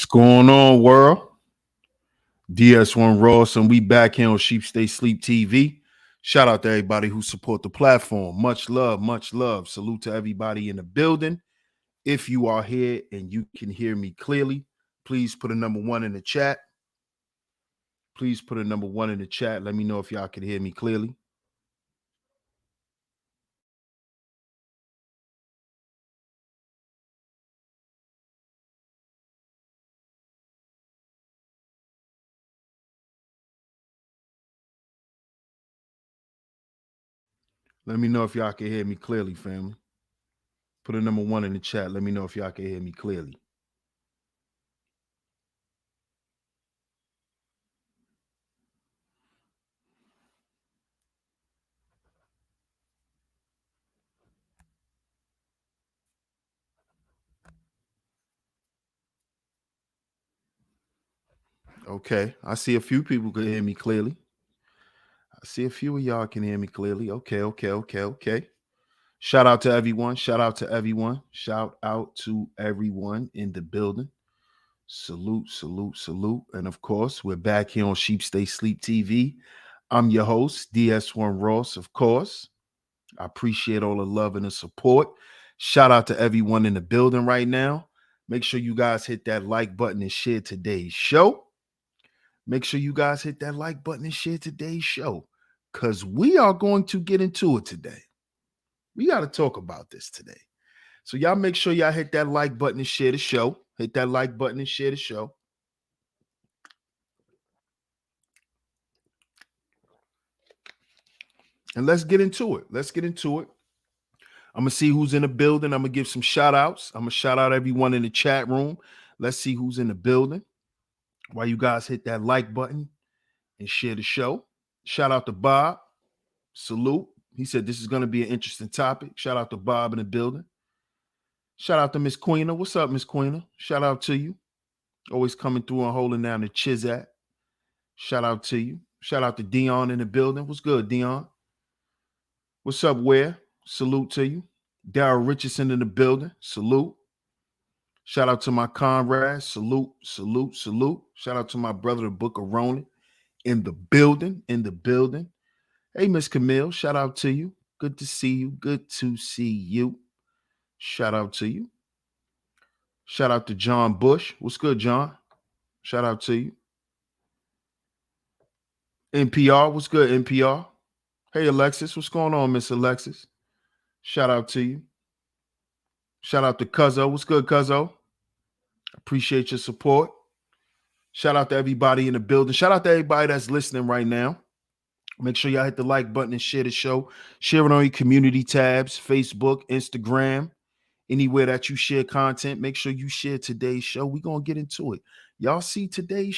going on, world? DS1 Ross, and we back here on Sheep Stay Sleep TV. Shout out to everybody who support the platform. Much love, much love. Salute to everybody in the building. If you are here and you can hear me clearly, please put a number 1 in the chat. Please put a number 1 in the chat. Let me know if y'all can hear me clearly. Let me know if y'all can hear me clearly, family. Put a number 1 in the chat. Let me know if y'all can hear me clearly. Okay, I see a few people can hear me clearly. I see a few of y'all can hear me clearly. Okay. Shout out to everyone. Shout out to everyone. Shout out to everyone in the building. Salute. And of course, we're back here on Sheep Stay Sleep TV. I'm your host, DS1 Ross, of course. I appreciate all the love and the support. Shout out to everyone in the building right now. Make sure you guys hit that like button and share today's show. Make sure you guys hit that like button and share today's show because we are going to get into it today. We got to talk about this today. So y'all make sure y'all hit that like button and share the show. Hit that like button and share the show. And let's get into it. I'm going to see who's in the building. I'm going to give some shout outs. I'm going to shout out everyone in the chat room. Let's see who's in the building. While you guys hit that like button and share the show. Shout out to Bob. Salute. He said this is going to be an interesting topic. Shout out to Bob in the building. Shout out to Miss Queena. What's up, Miss Queena? Shout out to you. Always coming through and holding down the Chizat. Shout out to you. Shout out to Dion in the building. What's good, Dion? What's up, Ware? Salute to you. Darryl Richardson in the building. Salute. Shout out to my comrades. Salute. Shout out to my brother, the Book of Ronan, in the building. Hey, Miss Camille. Shout out to you. Good to see you. Shout out to you. Shout out to John Bush. What's good, John? Shout out to you. NPR. What's good, NPR? Hey, Alexis. What's going on, Miss Alexis? Shout out to you. Shout out to Cuzzo. What's good, Cuzzo? Appreciate your support. Shout out to everybody in the building. Shout out to everybody that's listening right now. Make sure y'all hit the like button and share the show. Share it on your community tabs, Facebook, Instagram, anywhere that you share content. Make sure you share today's show. We're going to get into it. Y'all see today's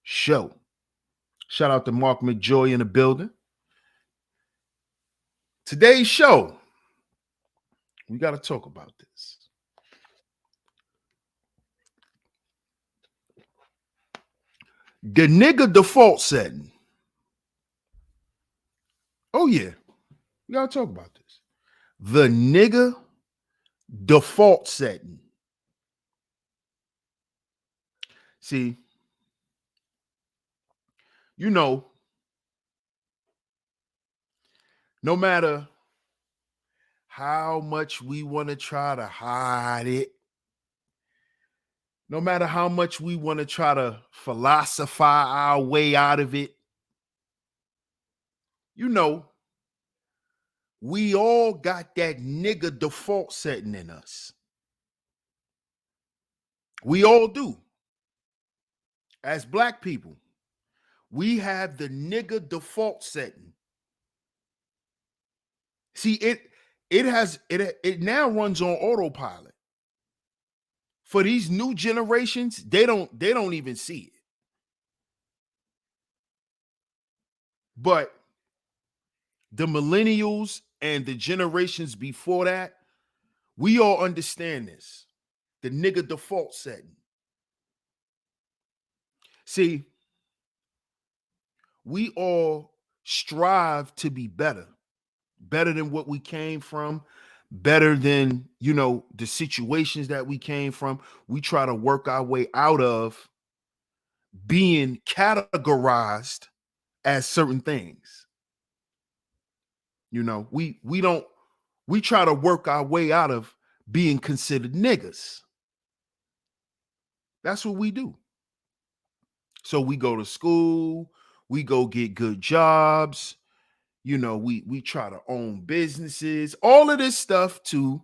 show. Shout out to Mark McJoy in the building. Today's show, we got to talk about this. The nigga default setting. Oh, yeah. We got to talk about this. The nigga default setting. See, you know, no matter how much we want to try to hide it, no matter how much we want to try to philosophize our way out of it, you know, we all got that nigga default setting in us. We all do. As black people, we have the nigga default setting. See, it now runs on autopilot. For these new generations, they don't even see it. But the millennials and the generations before that, we all understand this. The nigga default setting. See, we all strive to be better than what we came from, better than, the situations that we came from. We try to work our way out of being categorized as certain things. We try to work our way out of being considered niggas. That's what we do. So we go to school, we go get good jobs, we try to own businesses, all of this stuff to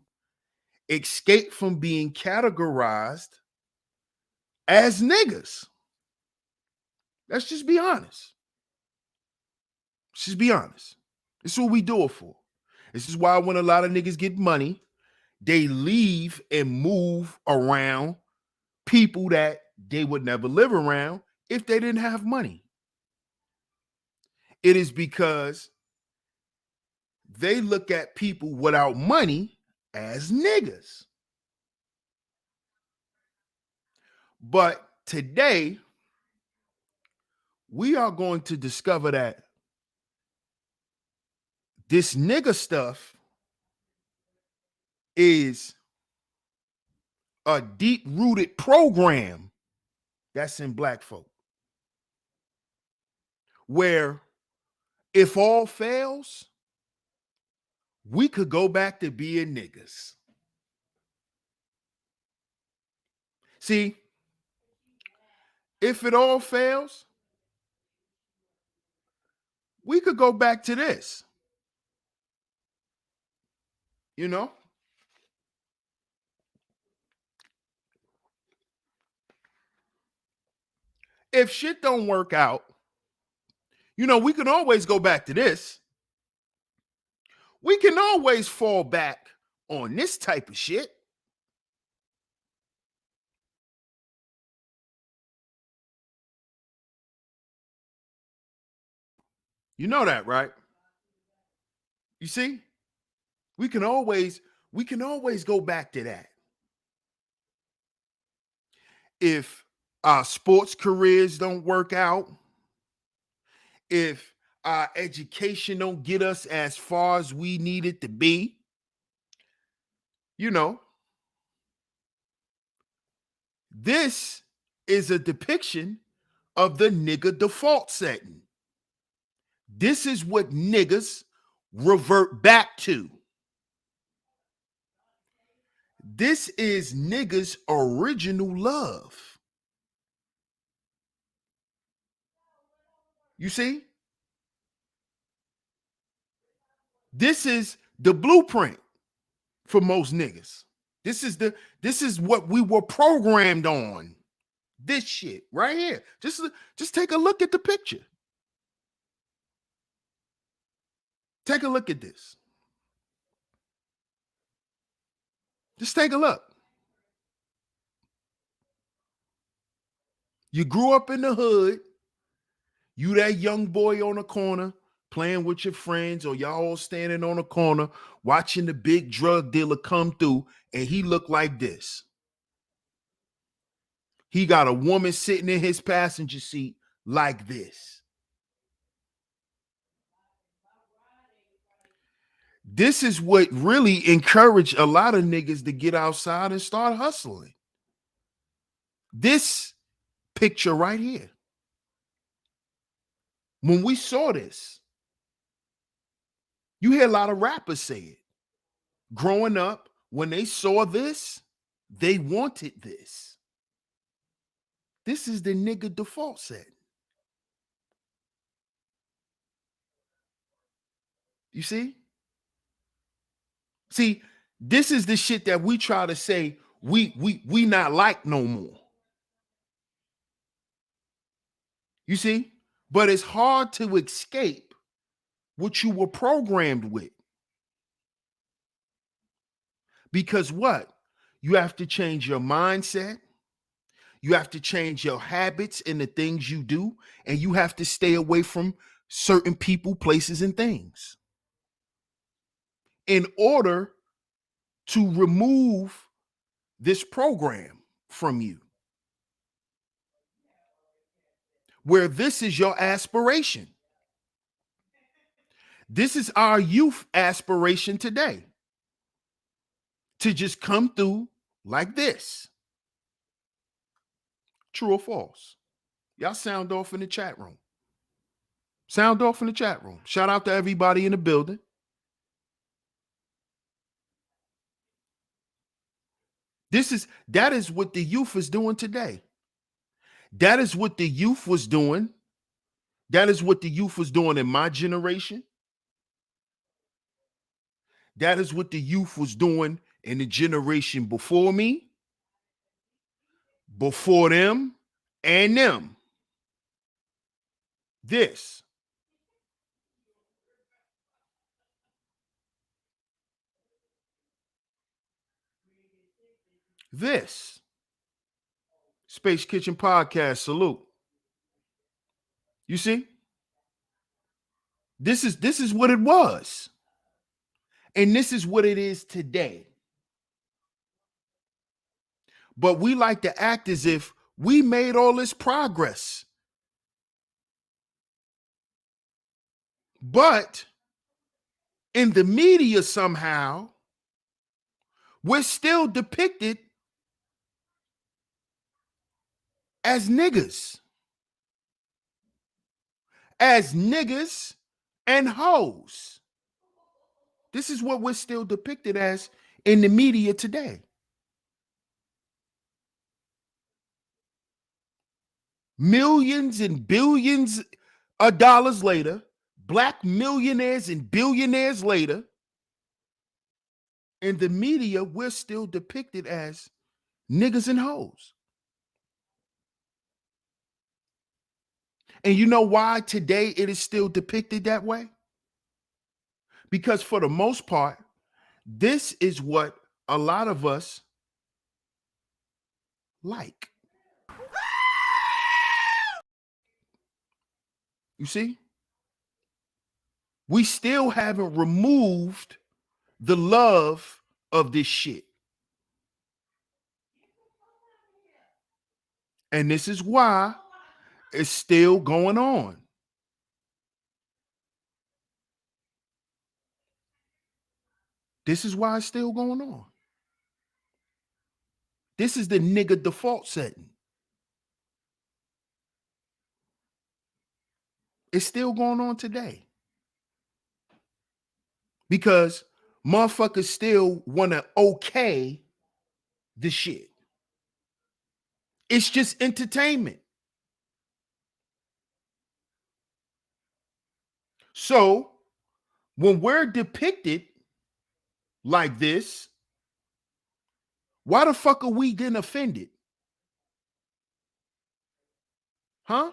escape from being categorized as niggas. Let's just be honest. Let's just be honest. This is what we do it for. This is why when a lot of niggas get money, they leave and move around people that they would never live around if they didn't have money. It is because they look at people without money as niggas. But today, we are going to discover that this nigga stuff is a deep-rooted program that's in black folk. Where if all fails, we could go back to being niggas. See, if it all fails, we could go back to this. If shit don't work out, we can always go back to this. We can always fall back on this type of shit. You know that, right? You see? We can always go back to that. If our sports careers don't work out, if our education don't get us as far as we need it to be, this is a depiction of the nigga default setting. This is what niggas revert back to. This is niggas' original love. You see? This is the blueprint for most niggas. This is what we were programmed on. This shit right here. Just take a look at the picture. Take a look at this. Just take a look. You grew up in the hood. You that young boy on the corner playing with your friends, or y'all all standing on the corner watching the big drug dealer come through, and he looked like this. He got a woman sitting in his passenger seat like this. This is what really encouraged a lot of niggas to get outside and start hustling. This picture right here. When we saw this, you hear a lot of rappers say it. Growing up, when they saw this, they wanted this. This is the nigga default set. You see? See, this is the shit that we try to say we not like no more. You see? But it's hard to escape what you were programmed with. Because what? You have to change your mindset. You have to change your habits and the things you do, and you have to stay away from certain people, places, and things in order to remove this program from you, where this is your aspiration. This is our youth aspiration today. to just come through like this. True or false? Y'all sound off in the chat room. Sound off in the chat room. Shout out to everybody in the building. That is what the youth is doing today. That is what the youth was doing. That is what the youth was doing in my generation. That is what the youth was doing in the generation before me, before them, and them. This. This. Space Kitchen Podcast, salute. You see? This is what it was. And this is what it is today. But we like to act as if we made all this progress. But in the media somehow, we're still depicted as niggas. As niggas and hoes. This is what we're still depicted as in the media today. Millions and billions of dollars later, black millionaires and billionaires later, in the media, we're still depicted as niggas and hoes. And you know why today it is still depicted that way? Because for the most part, this is what a lot of us like. You see? We still haven't removed the love of this shit. And this is why it's still going on. This is why it's still going on. This is the nigga default setting. It's still going on today. Because motherfuckers still want to okay the shit. It's just entertainment. So when we're depicted like this, why the fuck are we getting offended? Huh?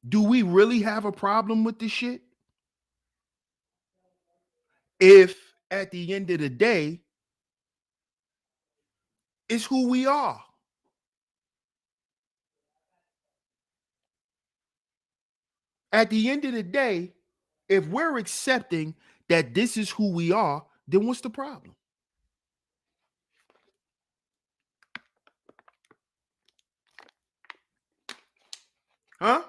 Do we really have a problem with this shit? If at the end of the day, it's who we are. At the end of the day, if we're accepting that this is who we are, then what's the problem? Huh?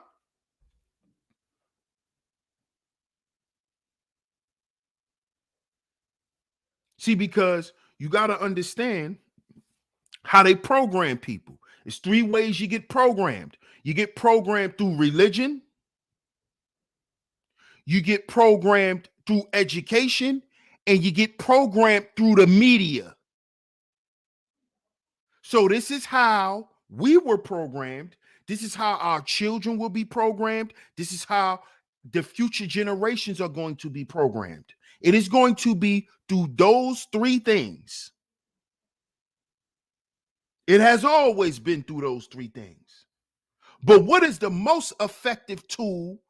See, because you got to understand how they program people. It's three ways you get programmed. You get programmed through religion, you get programmed through education, and you get programmed through the media. So this is how we were programmed. This is how our children will be programmed. This is how the future generations are going to be programmed. It is going to be through those three things. It has always been through those three things. But what is the most effective tool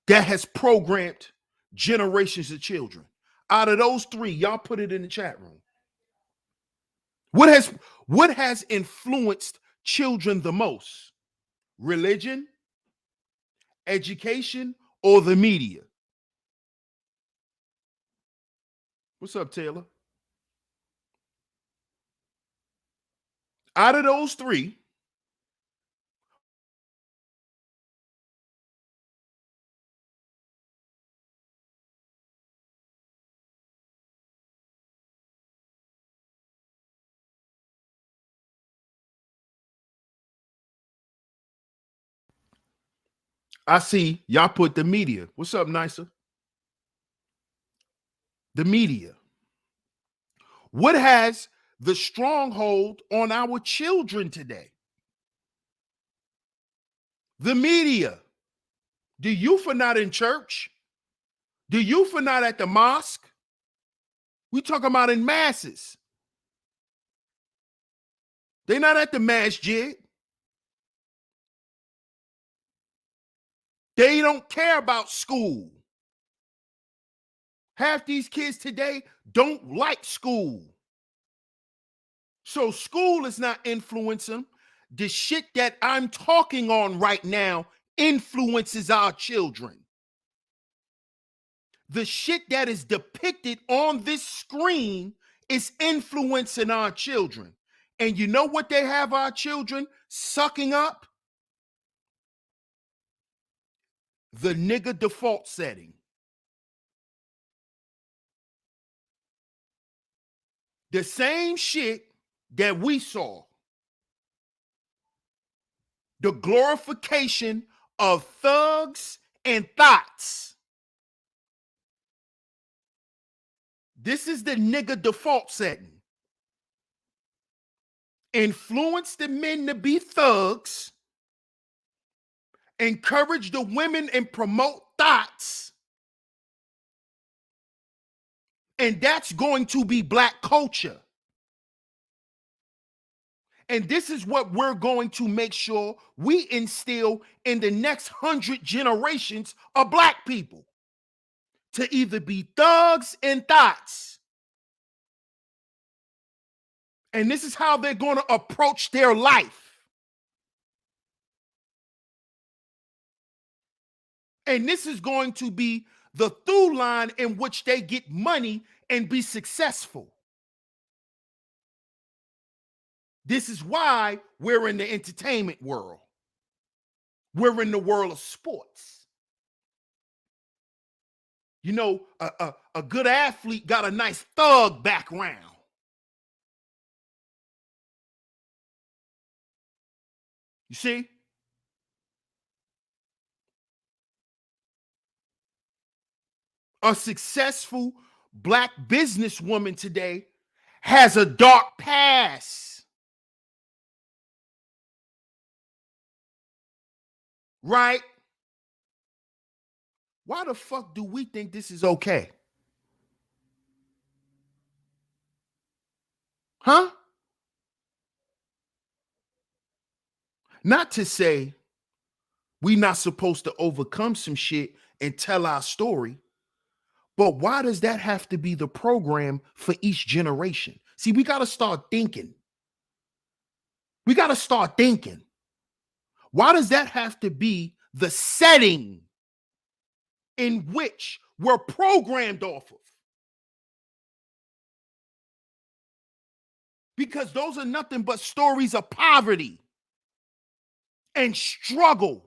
that has programmed generations of children? Out of those three, y'all put it in the chat room. What has influenced children the most? Religion, education, or the media? What's up, Taylor? Out of those three, I see y'all put the media. What's up, Nisa? The media. What has the stronghold on our children today? The media. The youth are not in church. The youth are not at the mosque. We talking about in masses. They're not at the masjid. They don't care about school. Half these kids today don't like school. So school is not influencing. The shit that I'm talking on right now influences our children. The shit that is depicted on this screen is influencing our children. And you know what they have our children sucking up? The nigga default setting. The same shit that we saw. The glorification of thugs and thoughts. This is the nigga default setting. Influence the men to be thugs, encourage the women and promote thoughts, and that's going to be black culture. And this is what we're going to make sure we instill in the next 100 generations of black people, to either be thugs and thoughts. And this is how they're going to approach their life. And this is going to be the through line in which they get money and be successful. This is why we're in the entertainment world. We're in the world of sports. You know, a good athlete got a nice thug background. You see? A successful black businesswoman today has a dark past. Right? Why the fuck do we think this is okay? Huh? Not to say we not supposed to overcome some shit and tell our story, but why does that have to be the program for each generation? See, we got to start thinking. We got to start thinking. Why does that have to be the setting in which we're programmed off of? Because those are nothing but stories of poverty and struggle.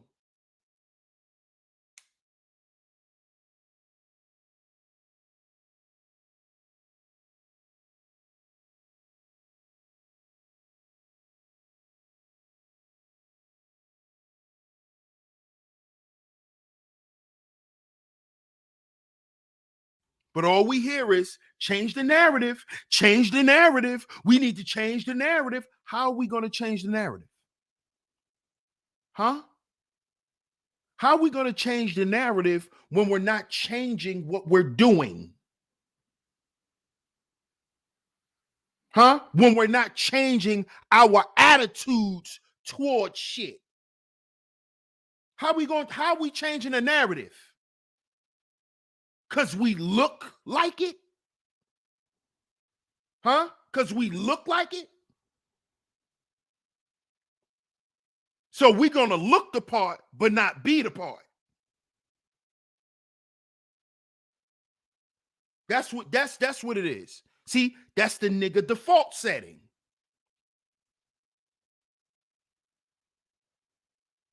But all we hear is change the narrative, change the narrative. We need to change the narrative. How are we going to change the narrative? Huh? How are we going to change the narrative when we're not changing what we're doing? Huh? When we're not changing our attitudes towards shit. How are we changing the narrative? Because we look like it? Huh? Because we look like it? So we're going to look the part, but not be the part. That's what it is. See, that's the nigga default setting.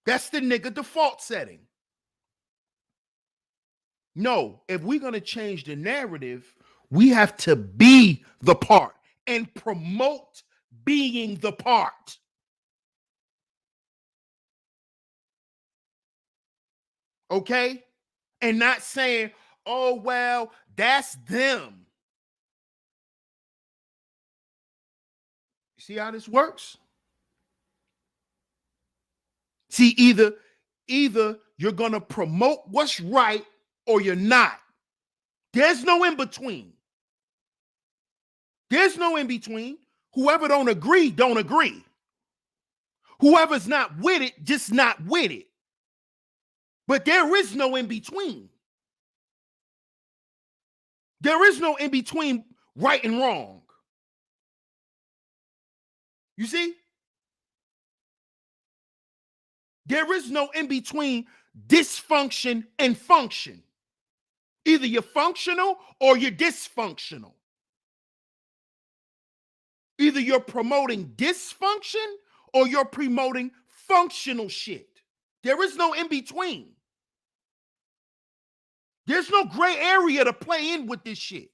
That's the nigga default setting. No, if we're going to change the narrative, we have to be the part and promote being the part. okay? And not saying, oh, well, that's them. You see how this works? See, either you're going to promote what's right or you're not. There's no in between. There's no in between. Whoever don't agree, don't agree. Whoever's not with it, just not with it. But there is no in between. There is no in between right and wrong. You see? There is no in between dysfunction and function. Either you're functional or you're dysfunctional. Either you're promoting dysfunction or you're promoting functional shit. There is no in between. There's no gray area to play in with this shit.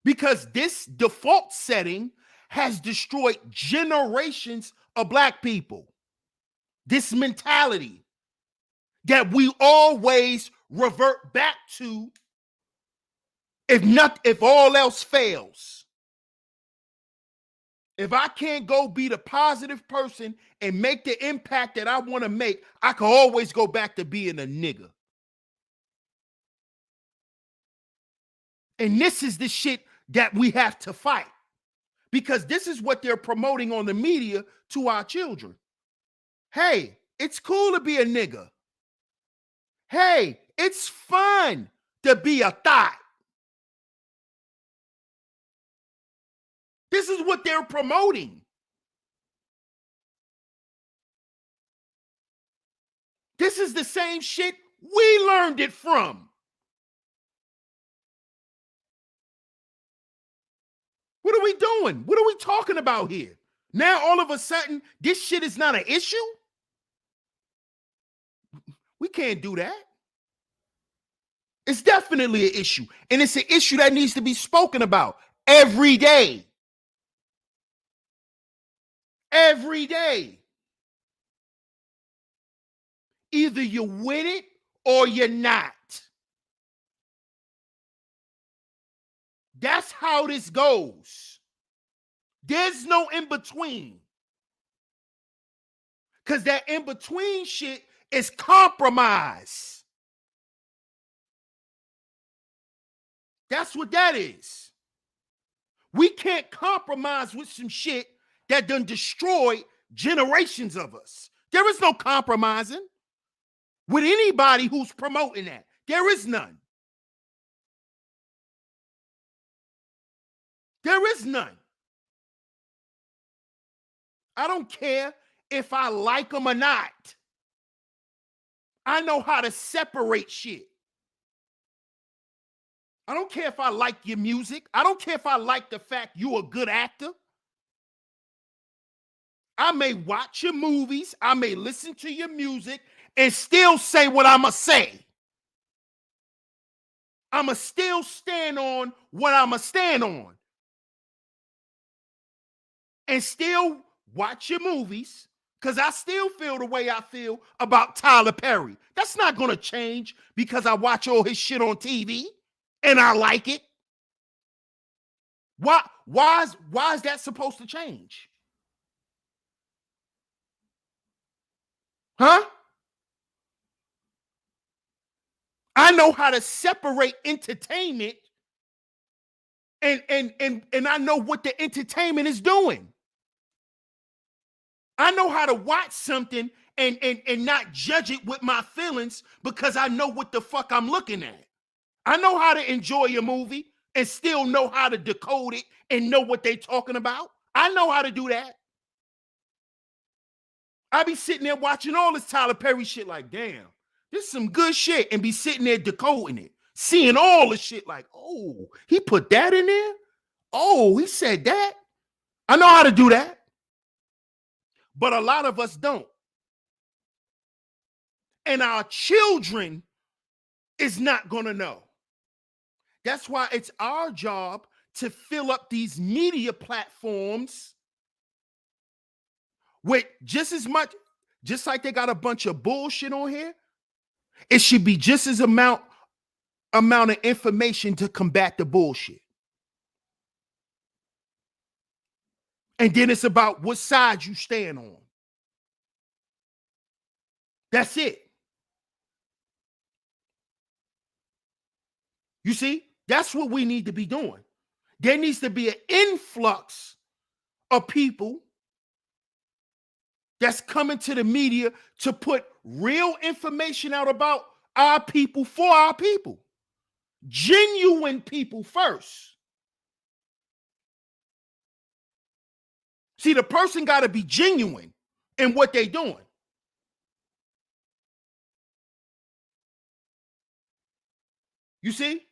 Because this default setting has destroyed generations of Black people. This mentality that we always revert back to if all else fails. If I can't go be the positive person and make the impact that I want to make, I can always go back to being a nigga. And this is the shit that we have to fight. Because this is what they're promoting on the media to our children. Hey, it's cool to be a nigga. Hey, it's fun to be a thot. This is what they're promoting. This is the same shit we learned it from. What are we doing? What are we talking about here? Now, all of a sudden, this shit is not an issue? We can't do that. It's definitely an issue. And it's an issue that needs to be spoken about every day. Every day. Either you're with it or you're not. That's how this goes. There's no in between. Because that in between shit is compromise. That's what that is. We can't compromise with some shit that done destroyed generations of us. There is no compromising with anybody who's promoting that. There is none. There is none. I don't care if I like them or not. I know how to separate shit. I don't care if I like your music. I don't care if I like the fact you're a good actor. I may watch your movies. I may listen to your music and still say what I'ma say. I'ma still stand on what I'ma stand on. And still watch your movies, because I still feel the way I feel about Tyler Perry. That's not going to change because I watch all his shit on TV and I like it. Why is that supposed to change? Huh? I know how to separate entertainment and I know what the entertainment is doing. I know how to watch something and not judge it with my feelings because I know what the fuck I'm looking at. I know how to enjoy a movie and still know how to decode it and know what they're talking about. I know how to do that. I be sitting there watching all this Tyler Perry shit like, damn, this is some good shit, and be sitting there decoding it, seeing all the shit like, oh, he put that in there? Oh, he said that? I know how to do that. But a lot of us don't. And our children is not going to know. That's why it's our job to fill up these media platforms with just as much, just like they got a bunch of bullshit on here, it should be just as amount of information to combat the bullshit. And then it's about what side you stand on. That's it. You see, that's what we need to be doing. There needs to be an influx of people that's coming to the media to put real information out about our people for our people. Genuine people first. See, the person got to be genuine in what they're doing. You see?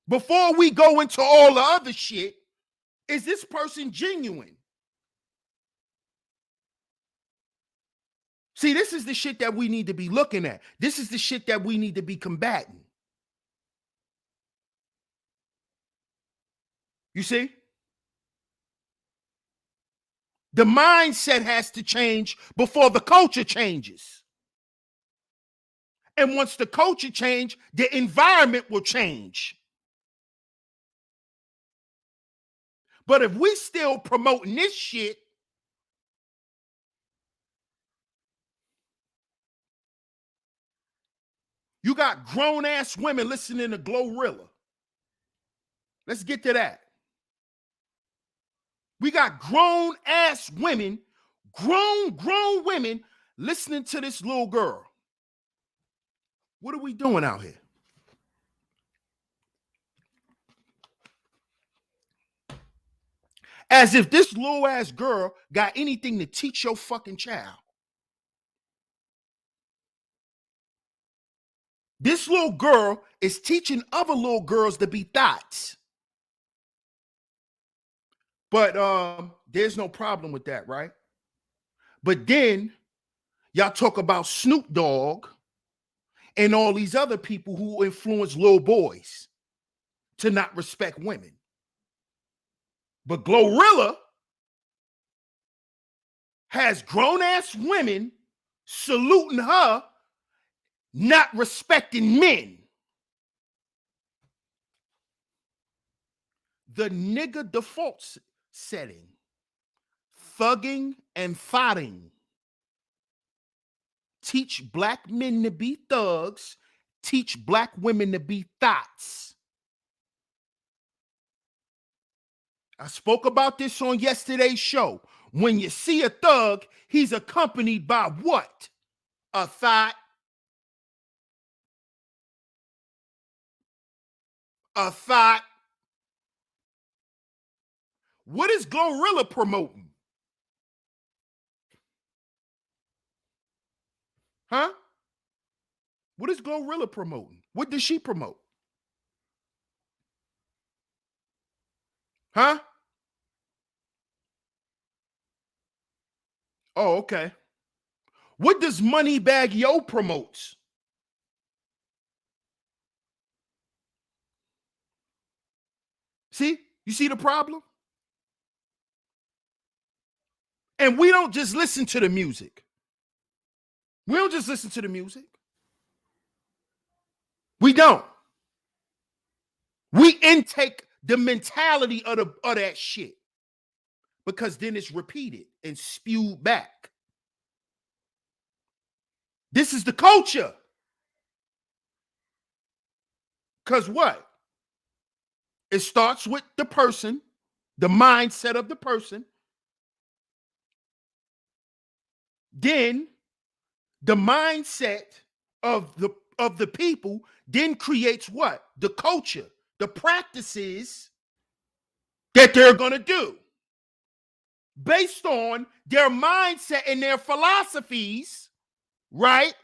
Before we go into all the other shit, is this person genuine? See, this is the shit that we need to be looking at. This is the shit that we need to be combating. You see? The mindset has to change before the culture changes. And once the culture changes, the environment will change. But if we still promoting this shit, you got grown-ass women listening to Glorilla. Let's get to that. We got grown-ass women, grown women listening to this little girl. What are we doing out here? As if this little-ass girl got anything to teach your fucking child. This little girl is teaching other little girls to be thoughts. But there's no problem with that, right? But then y'all talk about Snoop Dogg and all these other people who influence little boys to not respect women. But Glorilla has grown-ass women saluting her, not respecting men. The nigga default setting, thugging and fighting. Teach black men to be thugs, teach black women to be thoughts. I spoke about this on yesterday's show. When you see a thug, he's accompanied by what? A thought. A thought. What is Glorilla promoting? Huh? What is Glorilla promoting? What does she promote? Huh? Oh, okay. What does Moneybag Yo promotes? See? You see the problem? And we don't just listen to the music. We don't just listen to the music. We don't. We intake the mentality of that shit. Because then it's repeated and spewed back. This is the culture. Because what? It starts with the person, the mindset of the person. Then the mindset of the people then creates what? The culture, the practices that they're going to do based on their mindset and their philosophies, right?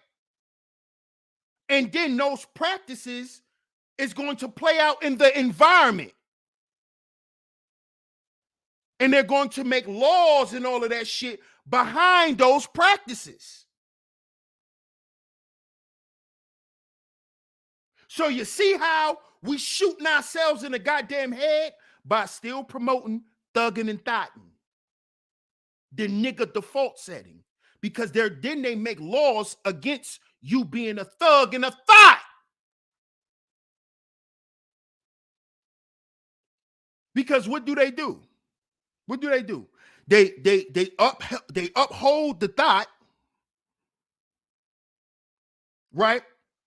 And then those practices is going to play out in the environment. And they're going to make laws and all of that shit behind those practices. So you see how we shooting ourselves in the goddamn head by still promoting thugging and thotting. the nigga default setting, because then they make laws against you being a thug and a thought. Because what do? What do? They uphold the thought, right?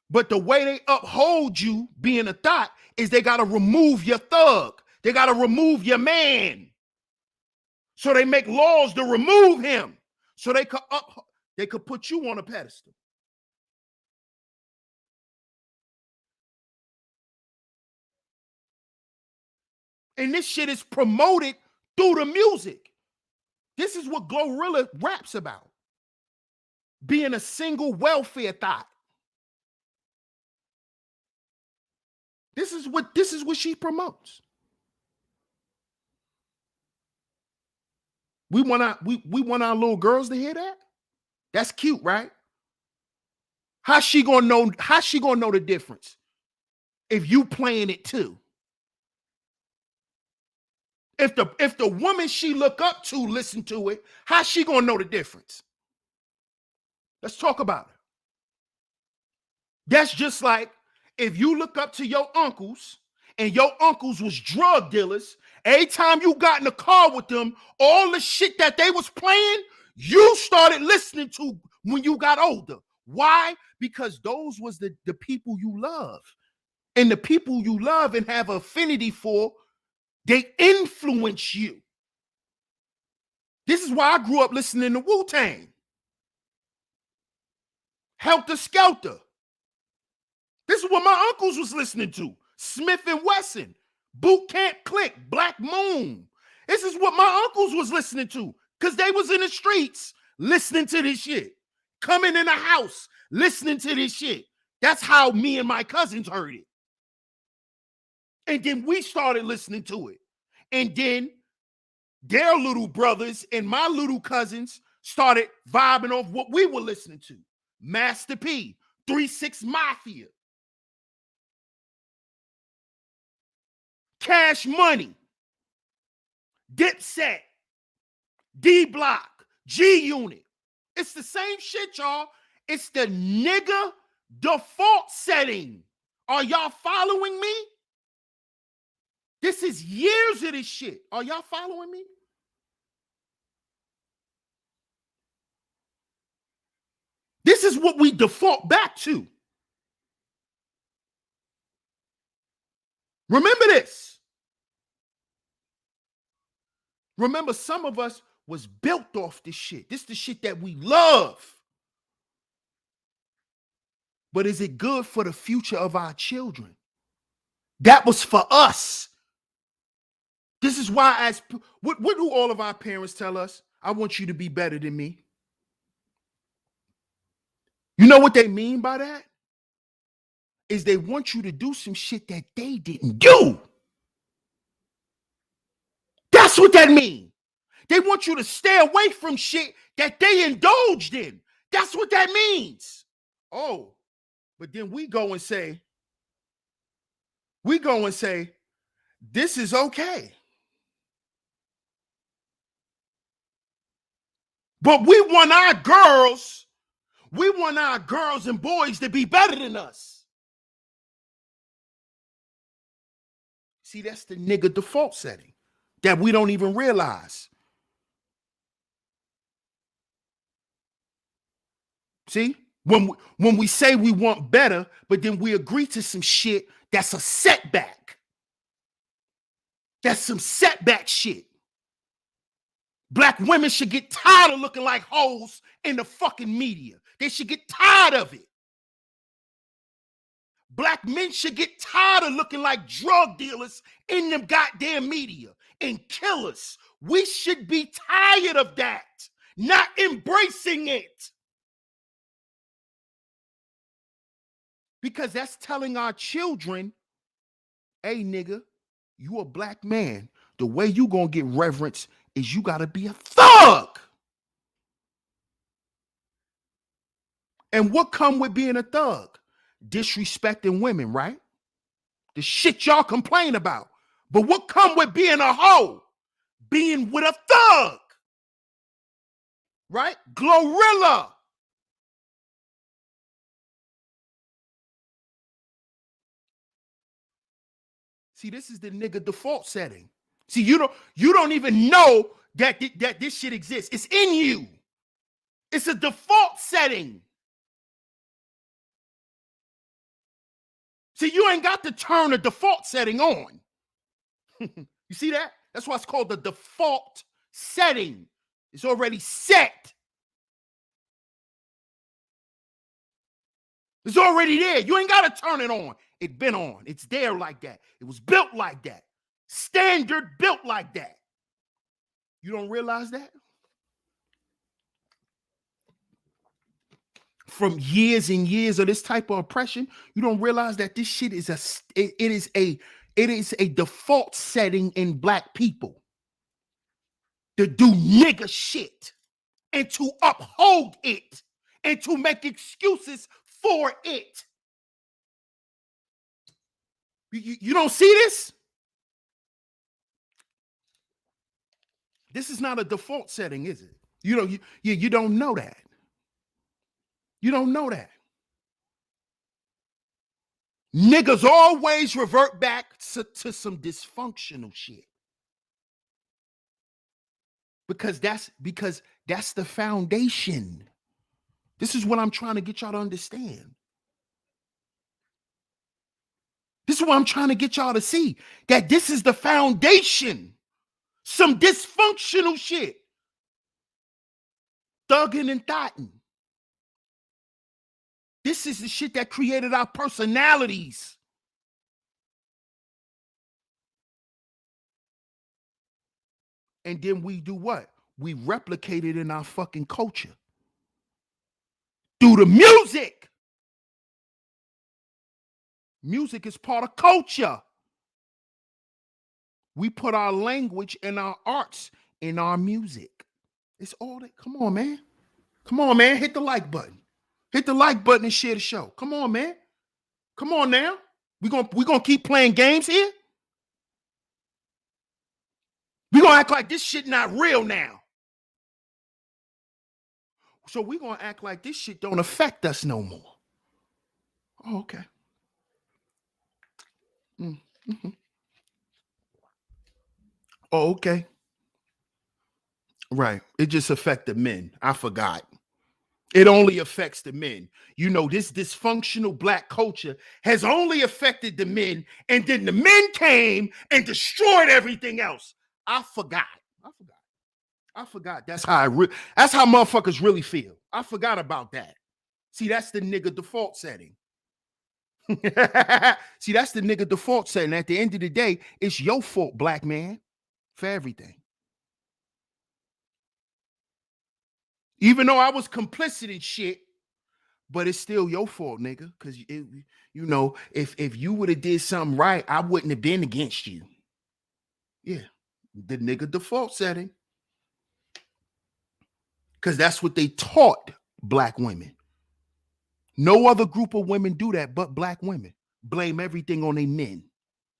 But the way they uphold you being a thought is they got to remove your thug. They got to remove your man. So they make laws to remove him. So they could put you on a pedestal. And this shit is promoted through the music. This is what Glorilla raps about. Being a single welfare thought. This is what she promotes. We want our little girls to hear that? That's cute, right? How's she gonna know the difference if you playing it too? If the woman she look up to listen to it, how's she gonna know the difference? Let's talk about it. That's just like if you look up to your uncles and your uncles was drug dealers, every time you got in the car with them, all the shit that they was playing, you started listening to when you got older. Why? Because those was the people you love. And the people you love and have affinity for, they influence you. This is why I grew up listening to Wu-Tang. Helter Skelter. This is what my uncles was listening to. Smith and Wesson, Boot Camp Click, Black Moon. This is what my uncles was listening to because they was in the streets listening to this shit. Coming in the house, listening to this shit. That's how me and my cousins heard it. And then we started listening to it. And then their little brothers and my little cousins started vibing off what we were listening to. Master P, 3-6 Mafia, Cash Money, Dipset, D Block, G Unit. It's the same shit, y'all. It's the nigga default setting. Are y'all following me? This is years of this shit. Are y'all following me? This is what we default back to. Remember this. Remember, some of us was built off this shit. This is the shit that we love. But is it good for the future of our children? That was for us. This is why, what do all of our parents tell us? I want you to be better than me. You know what they mean by that? Is they want you to do some shit that they didn't do. That's what that means. They want you to stay away from shit that they indulged in. That's what that means. Oh, but then we go and say, this is okay. But we want our girls and boys to be better than us. See, that's the nigga default setting that we don't even realize. See, when we say we want better, but then we agree to some shit that's a setback. That's some setback shit. Black women should get tired of looking like hoes in the fucking media. They should get tired of it. Black men should get tired of looking like drug dealers in them goddamn media and killers. We should be tired of that, not embracing it. Because that's telling our children, hey, nigga, you a black man. The way you gonna get reverence is you gotta be a thug. And what come with being a thug? Disrespecting women, right? The shit y'all complain about. But what come with being a hoe? Being with a thug. right? Glorilla. See, this is the nigga default setting. See, you don't even know that this shit exists. It's in you. It's a default setting. See, you ain't got to turn a default setting on. You see that? That's why it's called the default setting. It's already set. It's already there. You ain't got to turn it on. It's been on. It's there like that. It was built like that. Standard built like that. You don't realize that? From years and years of this type of oppression, you don't realize that this shit is it is a default setting in black people to do nigga shit and to uphold it and to make excuses for it. You don't see this? This is not a default setting, is it? You don't know that. You don't know that. Niggas always revert back to some dysfunctional shit. Because that's the foundation. This is what I'm trying to get y'all to understand. This is what I'm trying to get y'all to see. That this is the foundation. Some dysfunctional shit. Thugging and thotting. This is the shit that created our personalities. And then we do what? We replicate it in our fucking culture. Through the music. Music is part of culture. We put our language and our arts in our music. It's all that. Come on, man. Come on, man. Hit the like button. Hit the like button and share the show. Come on, man. Come on now. We gonna keep playing games here? We gonna act like this shit not real now. So we gonna act like this shit don't affect us no more. Oh, okay. Mm-hmm. Oh, okay. Right. It just affected men. I forgot. It only affects the men. You know, this dysfunctional black culture has only affected the men, and then the men came and destroyed everything else. I forgot. That's how that's how motherfuckers really feel. I forgot about that. See, that's the nigga default setting. See, that's the nigga default setting. At the end of the day, it's your fault, black man, for everything. Even though I was complicit in shit, but it's still your fault, nigga. Because if you would have did something right, I wouldn't have been against you. Yeah, the nigga default setting. Because that's what they taught black women. No other group of women do that but black women. Blame everything on their men.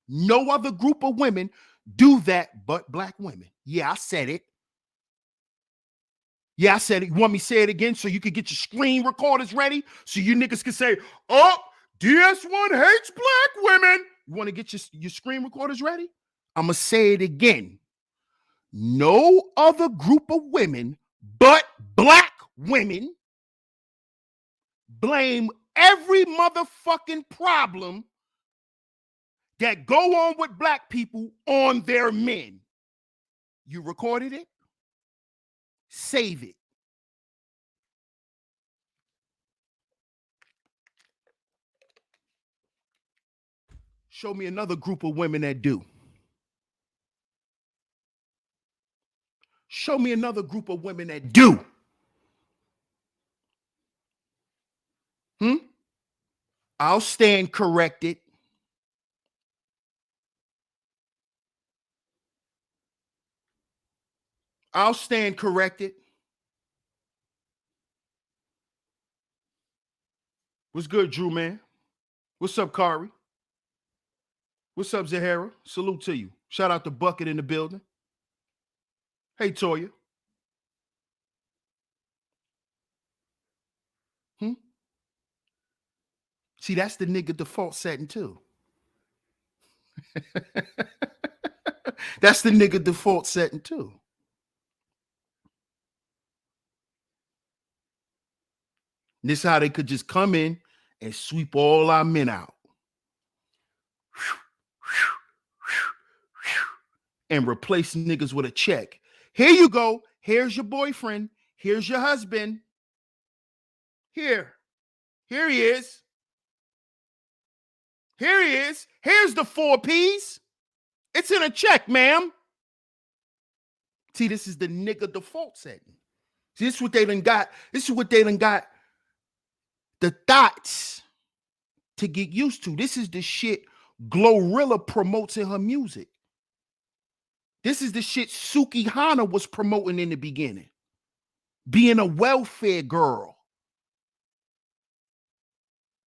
No other group of women do that but black women. Yeah, I said it. Yeah, I said it. You want me to say it again so you can get your screen recorders ready so you niggas can say, oh, DS1 hates black women. You want to get your screen recorders ready? I'm going to say it again. No other group of women but black women blame every motherfucking problem that go on with black people on their men. You recorded it? Save it. Show me another group of women that do. Show me another group of women that do. I'll stand corrected. I'll stand corrected. What's good, Drew, man? What's up, Kari? What's up, Zahara? Salute to you. Shout out to Bucket in the building. Hey, Toya. See, that's the nigga default setting too. That's the nigga default setting too. This how they could just come in and sweep all our men out. And replace niggas with a check. Here you go. Here's your boyfriend. Here's your husband. Here he is. Here he is. Here's the 4 P's. It's in a check, ma'am. See, this is the nigga default setting. See, this is what they done got. This is what they done got the thoughts to get used to. This is the shit Glorilla promotes in her music. This is the shit Suki Hana was promoting in the beginning. Being a welfare girl.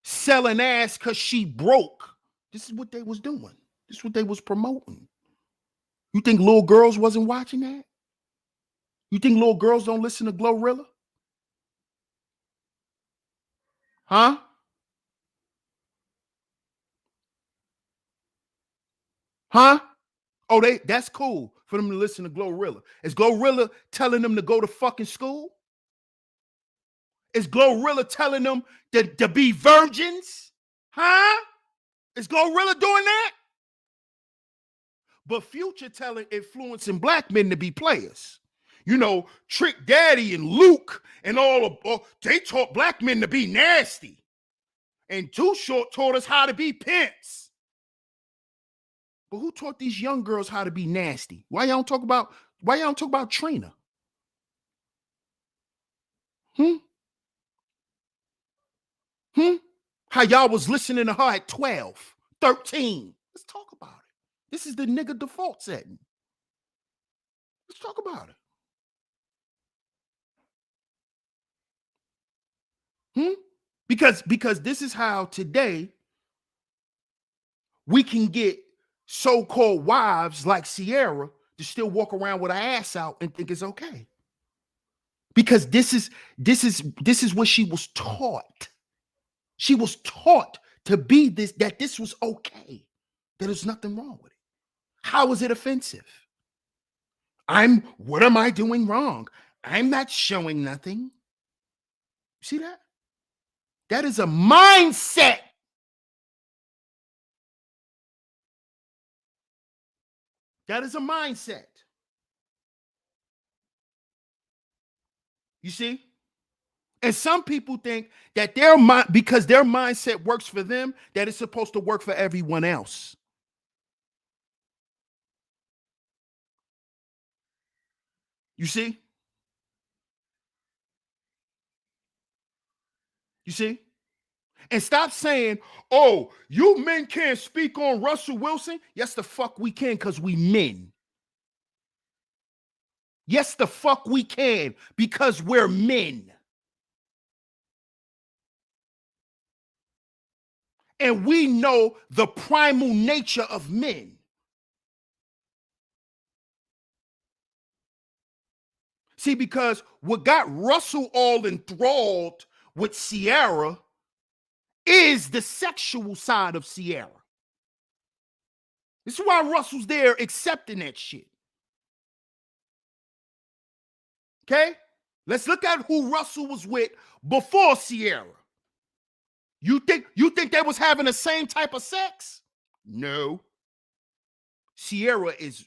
Selling ass because she broke. This is what they was doing. This is what they was promoting. You think little girls wasn't watching that? You think little girls don't listen to Glorilla? Huh? Huh? Oh, that's cool for them to listen to Glorilla. Is Glorilla telling them to go to fucking school? Is Glorilla telling them to be virgins? Huh? Is Glorilla doing that? But Future telling influencing black men to be players. You know, Trick Daddy and Luke and they taught black men to be nasty. And Too Short taught us how to be pimps. But who taught these young girls how to be nasty? Why y'all don't talk about Trina? How y'all was listening to her at 12, 13. Let's talk about it. This is the nigga default setting. Let's talk about it. Because this is how today we can get so-called wives like Sierra to still walk around with her ass out and think it's okay. Because this is what she was taught. She was taught to be this, that this was okay, that there's nothing wrong with it. How is it offensive? What am I doing wrong? I'm not showing nothing. See that? That is a mindset. That is a mindset. You see? And some people think that because their mindset works for them, that it's supposed to work for everyone else. You see? You see? And stop saying, oh, you men can't speak on Russell Wilson. Yes, the fuck we can, because we men. Yes, the fuck we can, because we're men. And we know the primal nature of men. See, because what got Russell all enthralled with Sierra is the sexual side of Sierra. This is why Russell's there accepting that shit. Okay? Let's look at who Russell was with before Sierra. You think they was having the same type of sex? No. Sierra is,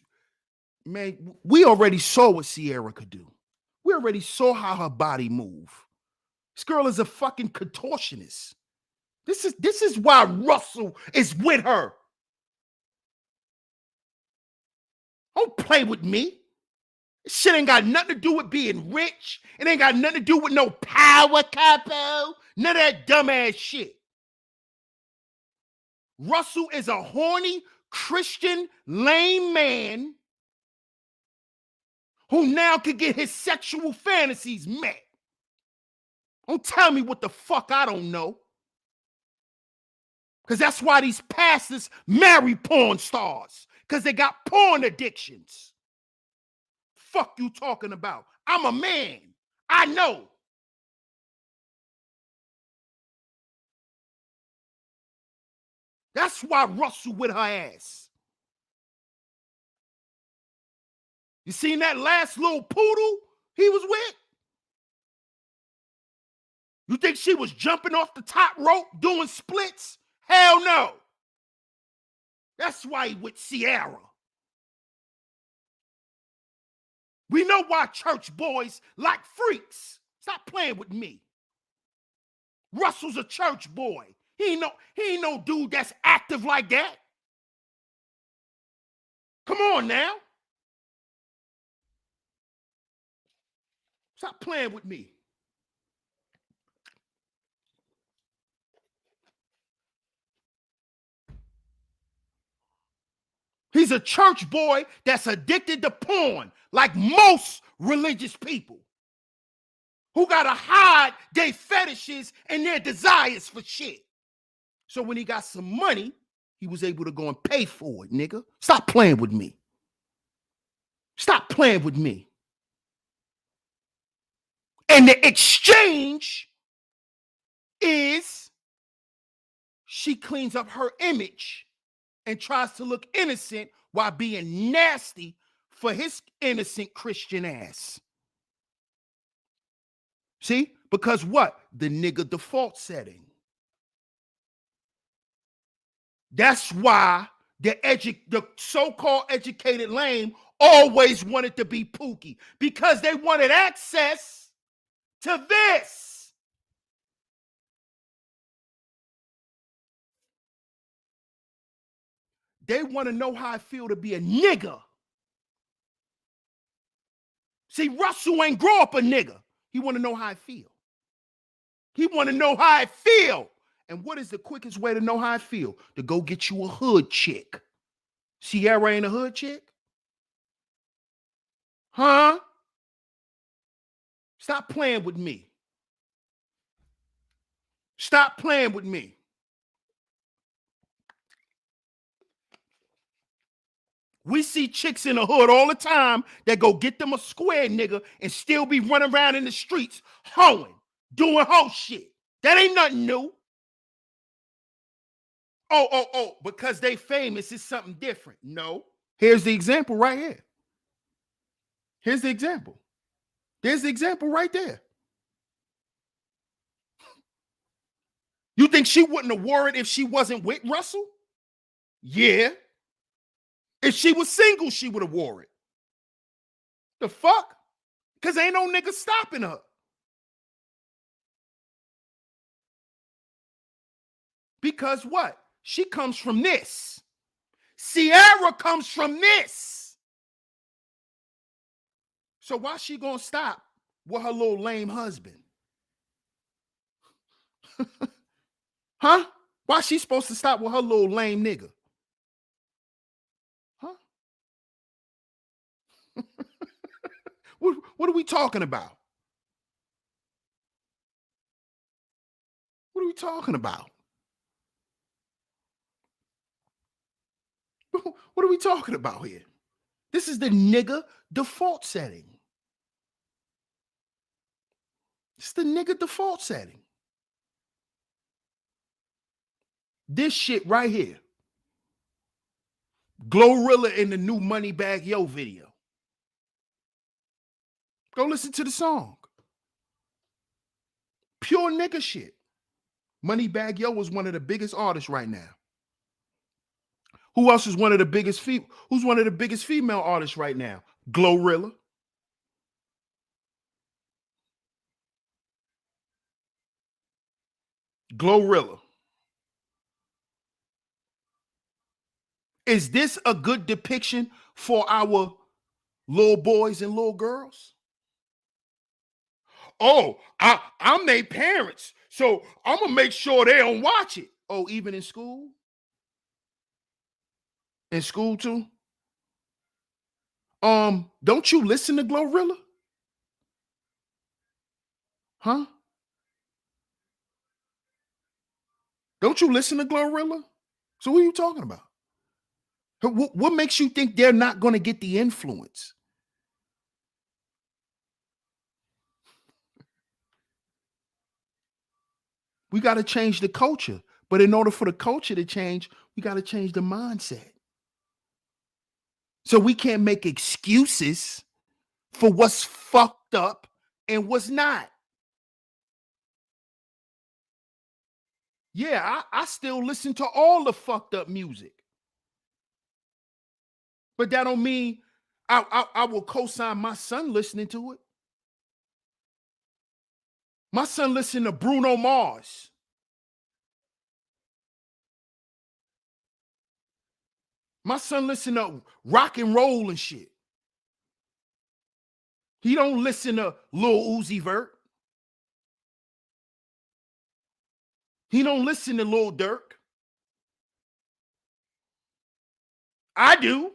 man, we already saw what Sierra could do. We already saw how her body moved. This girl is a fucking contortionist. This is why Russell is with her. Don't play with me. This shit ain't got nothing to do with being rich. It ain't got nothing to do with no power, capo. None of that dumbass shit. Russell is a horny, Christian, lame man who now can get his sexual fantasies met. Don't tell me what the fuck I don't know. Because that's why these pastors marry porn stars. Because they got porn addictions. Fuck you talking about? I'm a man. I know. That's why Russell with her ass. You seen that last little poodle he was with? You think she was jumping off the top rope doing splits? Hell no. That's why he with Sierra. We know why church boys like freaks. Stop playing with me. Russell's a church boy. He ain't no dude that's active like that. Come on now. Stop playing with me. He's a church boy that's addicted to porn, like most religious people who gotta hide their fetishes and their desires for shit. So when he got some money, he was able to go and pay for it, nigga. Stop playing with me. Stop playing with me. And the exchange is she cleans up her image and tries to look innocent while being nasty for his innocent Christian ass. See? Because what? The nigga default setting. That's why the so-called educated lame always wanted to be Pookie, because they wanted access to this. They want to know how I feel to be a nigga. See, Russell ain't grow up a nigga. He want to know how I feel. He want to know how I feel. And what is the quickest way to know how I feel? To go get you a hood chick. Sierra ain't a hood chick? Huh? Stop playing with me. Stop playing with me. We see chicks in the hood all the time that go get them a square nigga and still be running around in the streets hoeing, doing hoe shit. That ain't nothing new. Oh, because they famous is something different. No. Here's the example right here. Here's the example. There's the example right there. You think she wouldn't have wore it if she wasn't with Russell? Yeah. If she was single, she would have wore it. The fuck? Because ain't no nigga stopping her. Because what? She comes from this. Sierra comes from this. So why she gonna stop with her little lame husband? Huh? Why she supposed to stop with her little lame nigga? Huh? What are we talking about? What are we talking about? What are we talking about here? This is the nigga default setting. It's the nigga default setting. This shit right here. Glorilla in the new Moneybag Yo video. Go listen to the song. Pure nigga shit. Moneybag Yo was one of the biggest artists right now. Who else is one of the biggest who's one of the biggest female artists right now? Glorilla. Glorilla. Is this a good depiction for our little boys and little girls? Oh, I'm their parents, so I'm gonna make sure they don't watch it. Oh, even in school? In school too? Don't you listen to Glorilla? Huh? Don't you listen to Glorilla? So what are you talking about? What makes you think they're not going to get the influence? We got to change the culture. But in order for the culture to change, we got to change the mindset. So we can't make excuses for what's fucked up and what's not. Yeah, I still listen to all the fucked up music. But that don't mean I will co-sign my son listening to it. My son listened to Bruno Mars. My son listen to rock and roll and shit. He don't listen to Lil Uzi Vert. He don't listen to Lil Durk. I do.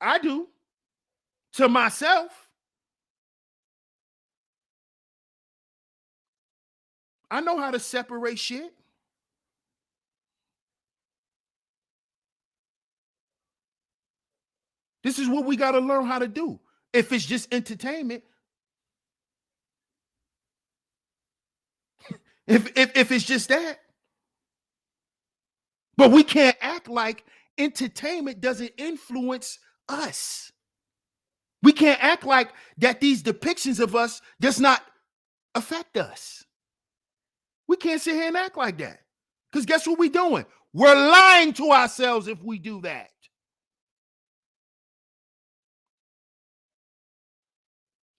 I do. To myself. I know how to separate shit. This is what we got to learn how to do. If it's just entertainment, if it's just that, but we can't act like entertainment doesn't influence us. We can't act like that these depictions of us does not affect us. We can't sit here and act like that. Because guess what we're doing? We're lying to ourselves if we do that.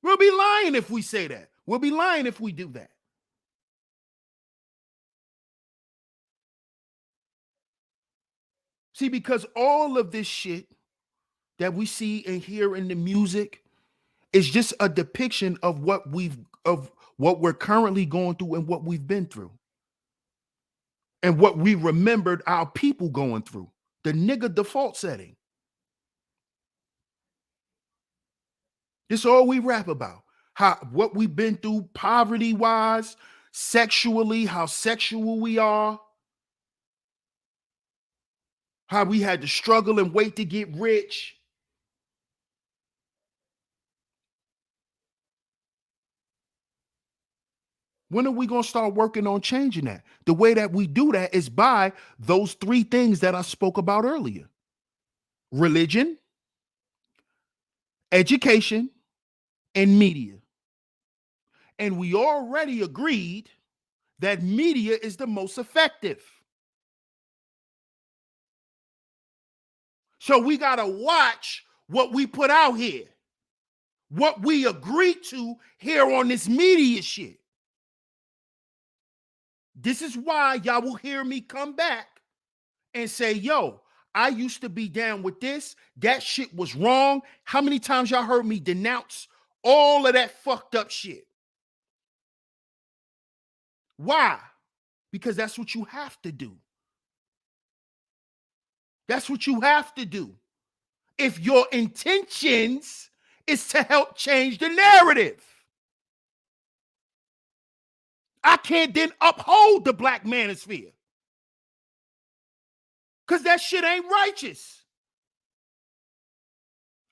We'll be lying if we say that. We'll be lying if we do that. See, because all of this shit that we see and hear in the music is just a depiction of what we're currently going through and what we've been through. And what we remembered our people going through. The nigga default setting. This all we rap about. What we've been through poverty-wise, sexually, how sexual we are. How we had to struggle and wait to get rich. When are we going to start working on changing that? The way that we do that is by those three things that I spoke about earlier. Religion, education, and media. And we already agreed that media is the most effective. So we got to watch what we put out here. What we agree to here on this media shit. This is why y'all will hear me come back and say, yo, I used to be down with this. That shit was wrong. How many times y'all heard me denounce all of that fucked up shit? Why? Because that's what you have to do. That's what you have to do. If your intentions is to help change the narrative. I can't then uphold the black manosphere. Because that shit ain't righteous.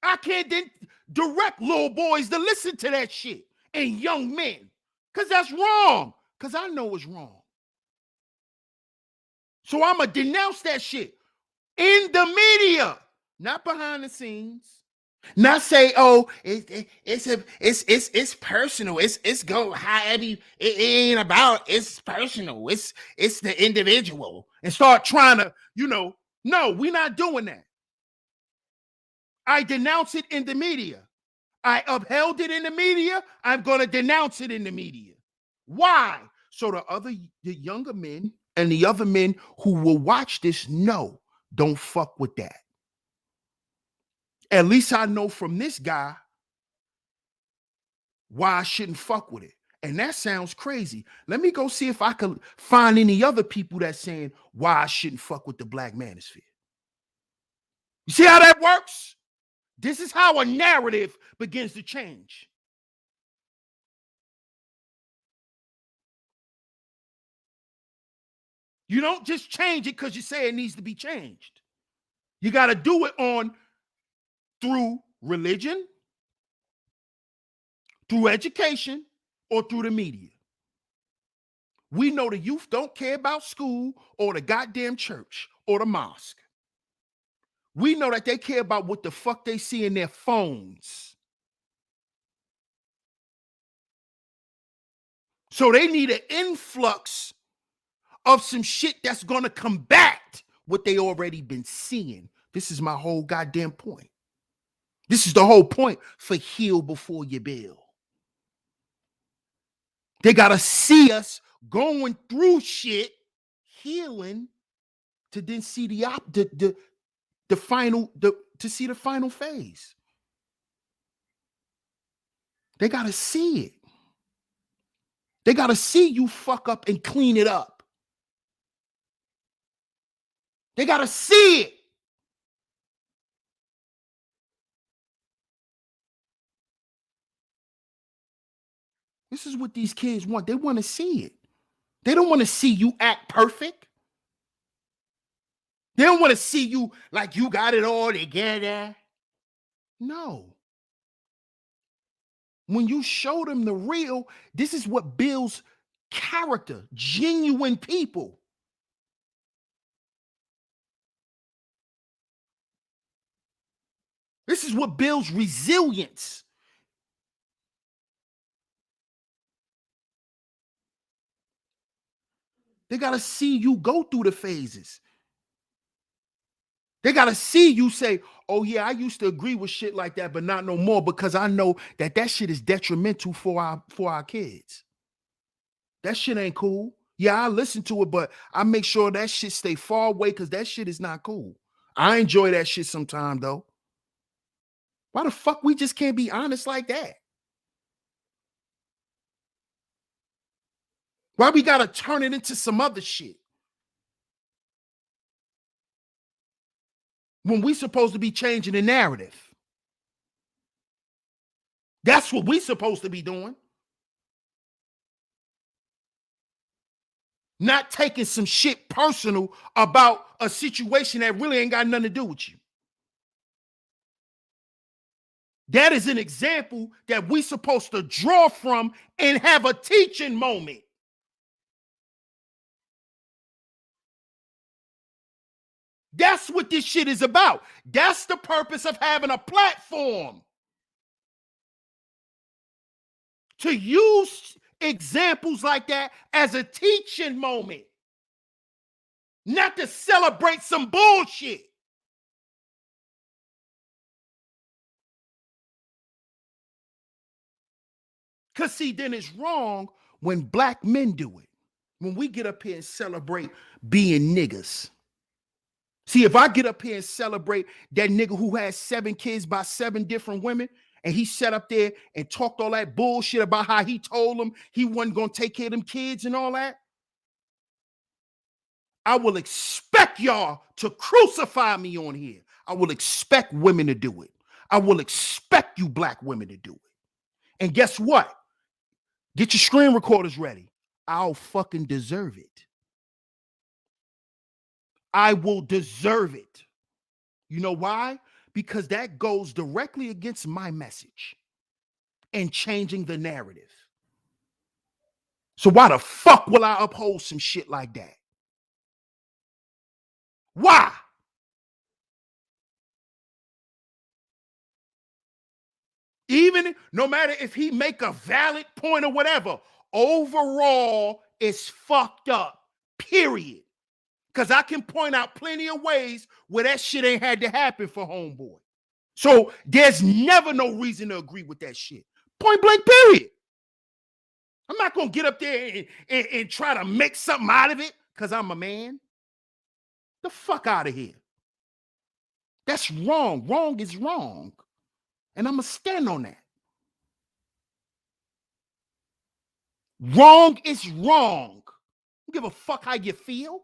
I can't then direct little boys to listen to that shit and young men. Because that's wrong. Because I know it's wrong. So I'm going to denounce that shit in the media, not behind the scenes. Not say, oh, it's personal. It's go however it ain't about. It's personal. It's the individual, and start trying to, no, we're not doing that. I denounce it in the media. I upheld it in the media. I'm going to denounce it in the media. Why? So the younger men and the other men who will watch this know, don't fuck with that. At least I know from this guy why I shouldn't fuck with it. And that sounds crazy. Let me go see if I can find any other people that's saying why I shouldn't fuck with the black manosphere. You see how that works? This is how a narrative begins to change. You don't just change it because you say it needs to be changed. You got to do it through religion, through education or through the media. We know the youth don't care about school or the goddamn church or the mosque. We know that they care about what the fuck they see in their phones. So they need an influx of some shit that's going to combat what they already been seeing. This is my whole goddamn point. This is the whole point for heal before you build. They got to see us going through shit, healing, to then see the final phase. They got to see it. They got to see you fuck up and clean it up. They got to see it. This is what these kids want. They want to see it. They don't want to see you act perfect. They don't want to see you like you got it all together. No. When you show them the real, this is what builds character, genuine people. This is what builds resilience. They got to see you go through the phases. They got to see you say, oh yeah, I used to agree with shit like that, but not no more, because I know that that shit is detrimental for our kids. That shit ain't cool. Yeah, I listen to it, but I make sure that shit stay far away because that shit is not cool. I enjoy that shit sometime though. Why the fuck we just can't be honest like that? Why we gotta turn it into some other shit? When we supposed to be changing the narrative. That's what we supposed to be doing. Not taking some shit personal about a situation that really ain't got nothing to do with you. That is an example that we supposed to draw from and have a teaching moment. That's what this shit is about. That's the purpose of having a platform. To use examples like that as a teaching moment. Not to celebrate some bullshit. Because see, then it's wrong when black men do it. When we get up here and celebrate being niggas. See, if I get up here and celebrate that nigga who has 7 kids by 7 different women, and he sat up there and talked all that bullshit about how he told them he wasn't going to take care of them kids and all that, I will expect y'all to crucify me on here. I will expect women to do it. I will expect you black women to do it. And guess what? Get your screen recorders ready. I'll fucking deserve it. I will deserve it. You know why? Because that goes directly against my message and changing the narrative. So why the fuck will I uphold some shit like that? Why? Even no matter if he make a valid point or whatever, overall it's fucked up, period. Because I can point out plenty of ways where that shit ain't had to happen for homeboy. So there's never no reason to agree with that shit. Point blank, period. I'm not going to get up there and try to make something out of it because I'm a man. The fuck out of here. That's wrong. Wrong is wrong. And I'm going to stand on that. Wrong is wrong. Don't give a fuck how you feel.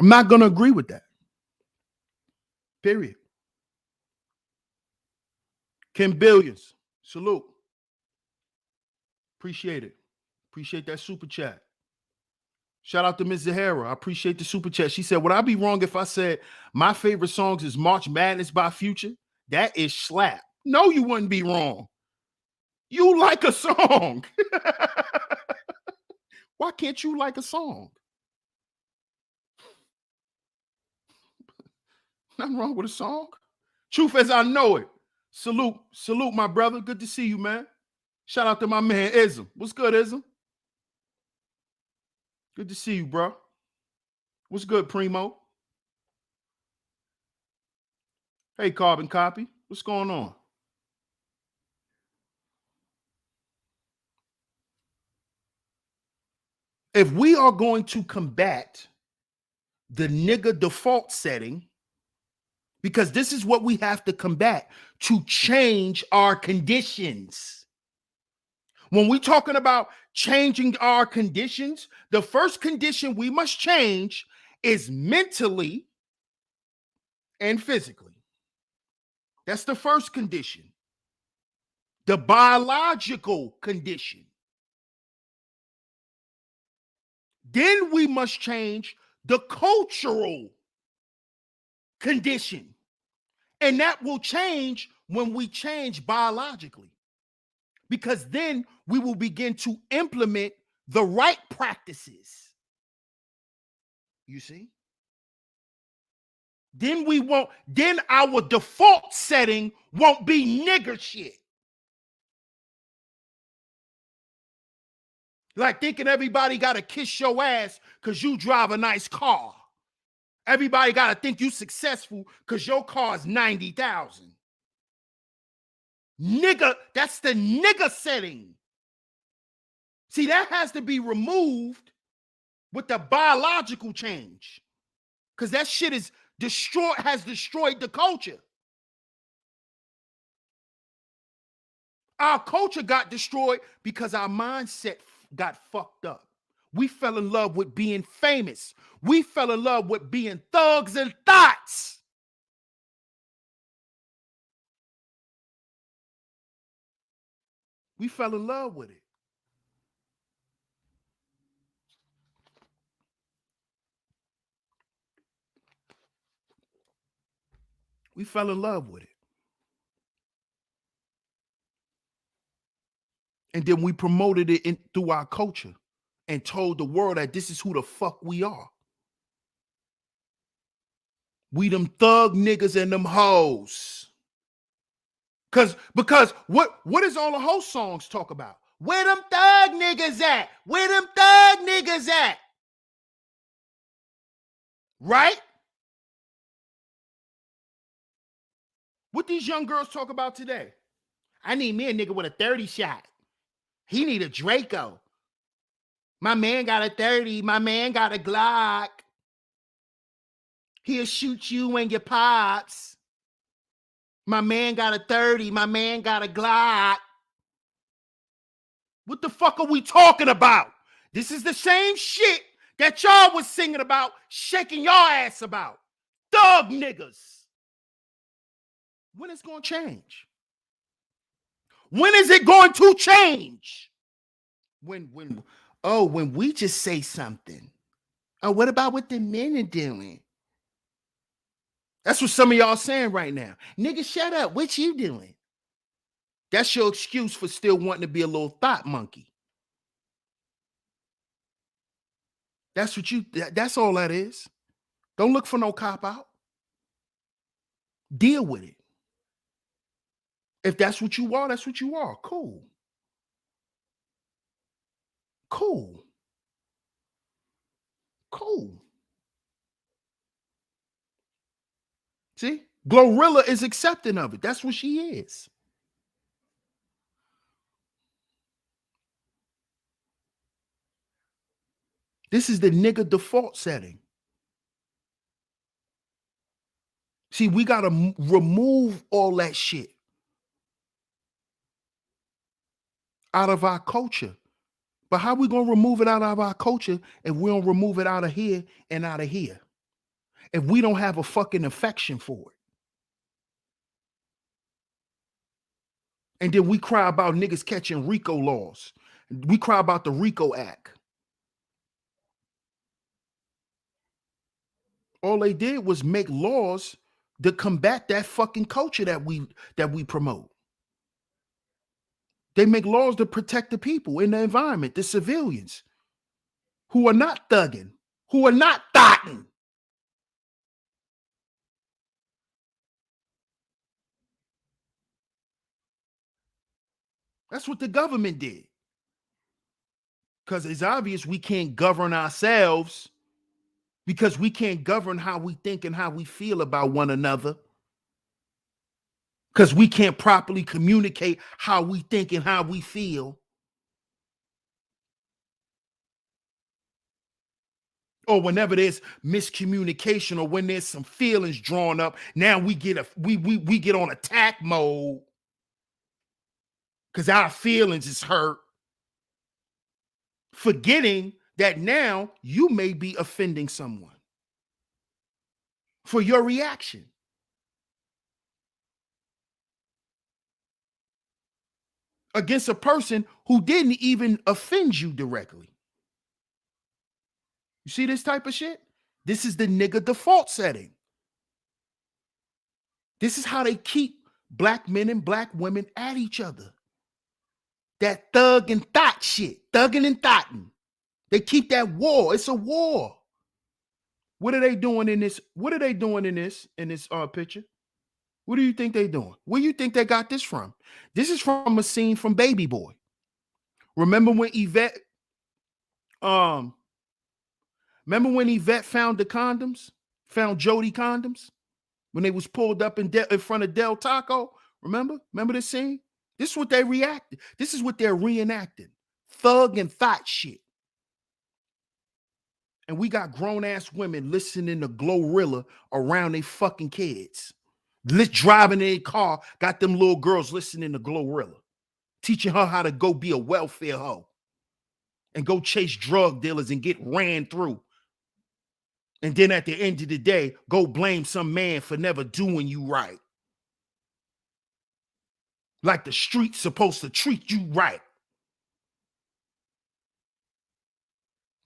I'm not going to agree with that. Period. Kim Billions, salute. Appreciate it. Appreciate that super chat. Shout out to Ms. Zahara. I appreciate the super chat. She said, would I be wrong if I said my favorite songs is March Madness by Future? That is slap. No, you wouldn't be wrong. You like a song. Why can't you like a song? Nothing wrong with a song. Truth as I know it. Salute, my brother. Good to see you, man. Shout out to my man, Ism. What's good, Ism? Good to see you, bro. What's good, Primo? Hey, Carbon Copy. What's going on? If we are going to combat the nigga default setting, because this is what we have to combat to change our conditions. When we're talking about changing our conditions, the first condition we must change is mentally and physically. That's the first condition. The biological condition. Then we must change the cultural condition. And that will change when we change biologically. Because then we will begin to implement the right practices. You see? Then our default setting won't be nigger shit. Like thinking everybody got to kiss your ass because you drive a nice car. Everybody got to think you successful because your car is 90,000. Nigga, that's the nigga setting. See, that has to be removed with the biological change. Because that shit has destroyed the culture. Our culture got destroyed because our mindset got fucked up. We fell in love with being famous. We fell in love with being thugs and thoughts. We fell in love with it. We fell in love with it. And then we promoted it through our culture and told the world that this is who the fuck we are. We them thug niggas and them hoes. Because what does all the hoe songs talk about? Where them thug niggas at? Where them thug niggas at? Right? What these young girls talk about today? I need me a nigga with a 30 shot. He need a Draco. My man got a 30. My man got a Glock. He'll shoot you and your pops. My man got a 30. My man got a Glock. What the fuck are we talking about? This is the same shit that y'all was singing about, shaking your ass about. Thug niggas. When is it going to change? When is it going to change? When we just say something. Oh, what about what the men are doing? That's what some of y'all saying right now. Nigga, shut up. What you doing? That's your excuse for still wanting to be a little thought monkey. That's all that is. Don't look for no cop out. Deal with it. If that's what you are, that's what you are. Cool. Cool. Cool. See? Glorilla is accepting of it. That's what she is. This is the nigga default setting. See, we got to remove all that shit out of our culture. But how we going to remove it out of our culture if we don't remove it out of here and out of here? If we don't have a fucking affection for it? And then we cry about niggas catching RICO laws. We cry about the RICO Act. All they did was make laws to combat that fucking culture that we promote. They make laws to protect the people in the environment, the civilians who are not thugging, who are not thotting. That's what the government did. Because it's obvious we can't govern ourselves, because we can't govern how we think and how we feel about one another, because we can't properly communicate how we think and how we feel. Or whenever there's miscommunication, or when there's some feelings drawn up, now we get we get on attack mode because our feelings is hurt, forgetting that now you may be offending someone for your reaction against a person who didn't even offend you directly. You see this type of shit? This is the nigga default setting. This is how they keep black men and black women at each other. That thug and thought shit, thugging and thotting. They keep that war. It's a war. What are they doing in this? What are they doing in this picture? What do you think they're doing? Where do you think they got this from? This is from a scene from Baby Boy. Remember when Yvette found the condoms? Found Jody condoms when they was pulled up in front of Del Taco? Remember this scene? This is what they reacted. This is what they're reenacting. Thug and thought shit. And we got grown-ass women listening to Glorilla around their fucking kids. Driving in a car, got them little girls listening to Glorilla, teaching her how to go be a welfare hoe and go chase drug dealers and get ran through. And then at the end of the day, go blame some man for never doing you right. Like the street's supposed to treat you right.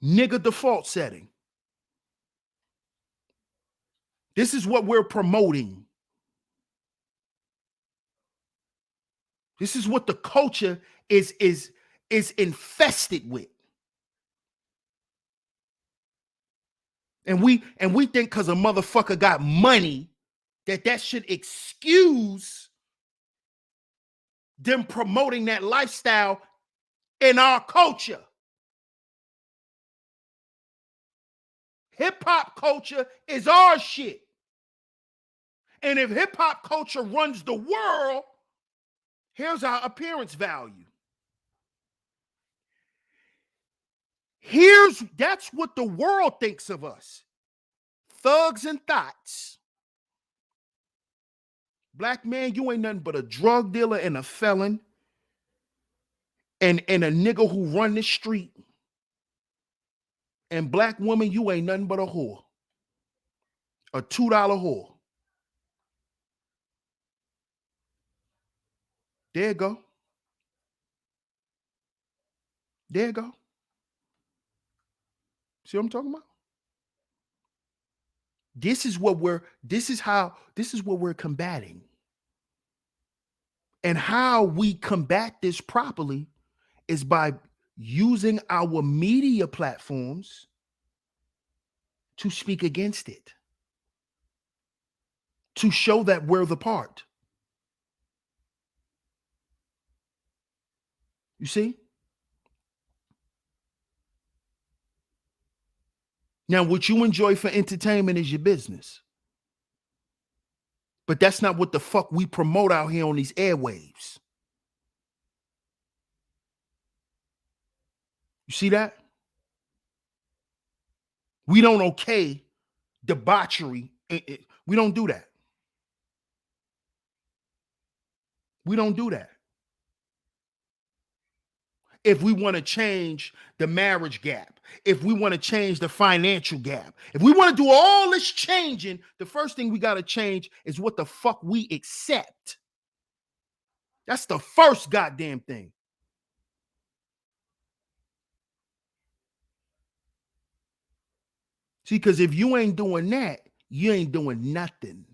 Nigga default setting. This is what we're promoting. This is what the culture is infested with. And we think because a motherfucker got money that should excuse them promoting that lifestyle in our culture. Hip-hop culture is our shit. And if hip-hop culture runs the world, here's our appearance value. That's what the world thinks of us. Thugs and thoughts. Black man, you ain't nothing but a drug dealer and a felon and a nigga who run the street. And black woman, you ain't nothing but a whore. A $2 whore. There you go. There you go. See what I'm talking about? This is what we're combating. And how we combat this properly is by using our media platforms to speak against it, to show that we're the part. You see? Now, what you enjoy for entertainment is your business. But that's not what the fuck we promote out here on these airwaves. You see that? We don't okay debauchery. We don't do that. We don't do that. If we want to change the marriage gap, if we want to change the financial gap, if we want to do all this changing, the first thing we got to change is what the fuck we accept. That's the first goddamn thing. See, because if you ain't doing that, you ain't doing nothing.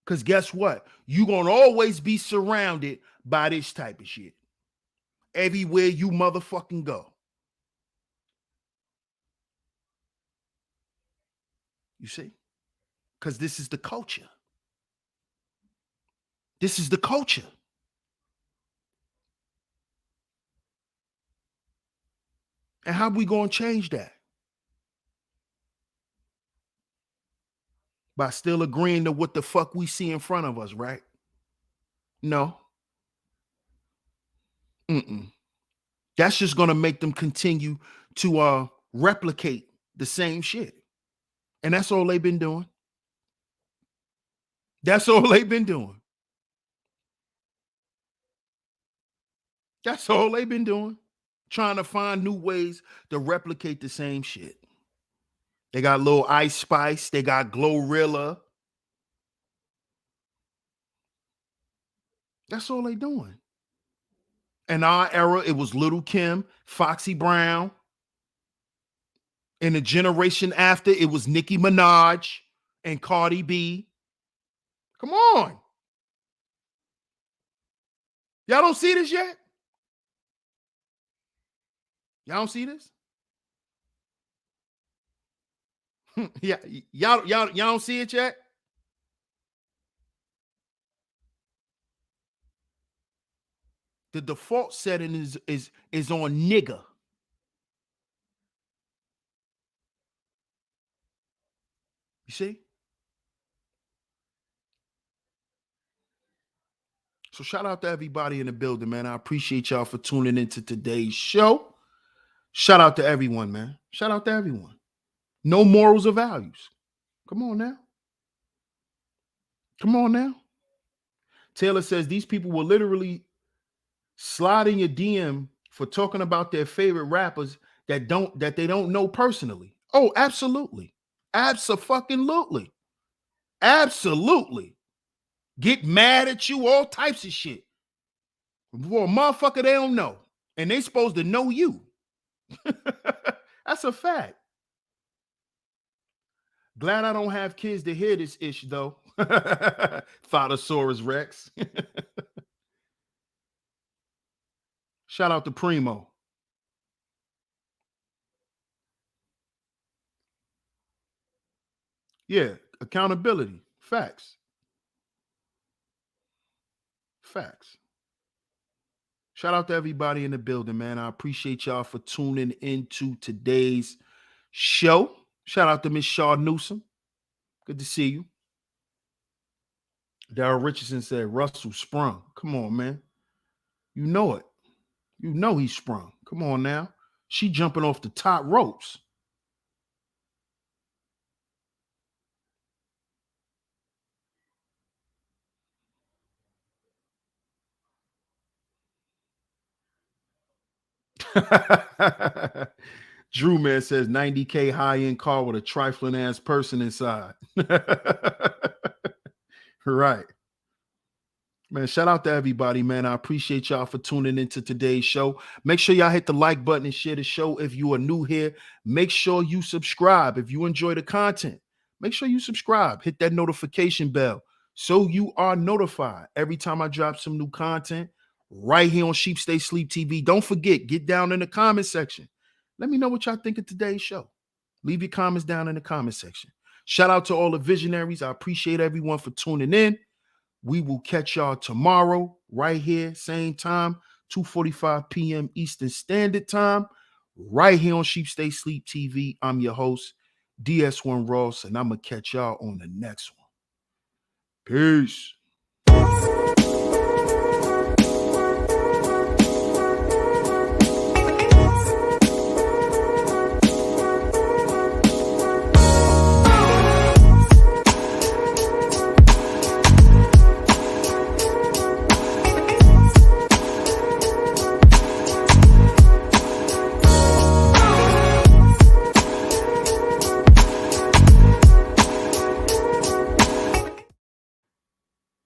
Because guess what? You're going to always be surrounded by this type of shit. Everywhere you motherfucking go. You see? Because this is the culture. This is the culture. And how we going to change that? By still agreeing to what the fuck we see in front of us, right? No. Mm-mm. That's just going to make them continue to replicate the same shit. And that's all they've been doing. That's all they've been doing. That's all they've been doing. Trying to find new ways to replicate the same shit. They got little Ice Spice. They got Glorilla. That's all they doing. In our era, it was Little Kim, Foxy Brown. In the generation after, it was Nicki Minaj and Cardi B. Come on. Y'all don't see this yet? Y'all don't see this? Yeah, y'all don't see it yet? The default setting is on nigga. You see? So shout out to everybody in the building, man. I appreciate y'all for tuning into today's show. Shout out to everyone, man. Shout out to everyone. No morals or values. Come on now. Come on now. Taylor says these people will literally slide in your DM for talking about their favorite rappers that they don't know personally. Oh, absolutely. Abso-fucking-lutely. Absolutely. Get mad at you, all types of shit. For a motherfucker they don't know. And they supposed to know you. That's a fact. Glad I don't have kids to hear this ish, though. Thotosaurus Rex. Shout out to Primo. Yeah, accountability. Facts. Facts. Shout out to everybody in the building, man. I appreciate y'all for tuning into today's show. Shout out to Miss Shaw Newsom. Good to see you. Daryl Richardson said Russell sprung. Come on, man. You know it. You know he sprung. Come on now. She jumping off the top ropes. Drew Man says 90K high-end car with a trifling ass person inside. Right. Man, shout out to everybody, man. I appreciate y'all for tuning into today's show. Make sure y'all hit the like button and share the show. If you are new here, make sure you subscribe. If you enjoy the content, make sure you subscribe. Hit that notification bell so you are notified every time I drop some new content right here on Sheep Stay Sleep TV. Don't forget, get down in the comment section. Let me know what y'all think of today's show. Leave your comments down in the comment section. Shout out to all the visionaries. I appreciate everyone for tuning in. We will catch y'all tomorrow right here, same time, 2:45 p.m. Eastern Standard Time, right here on Sheep Stay Sleep TV. I'm your host, DS1 Ross, and I'm going to catch y'all on the next one. Peace.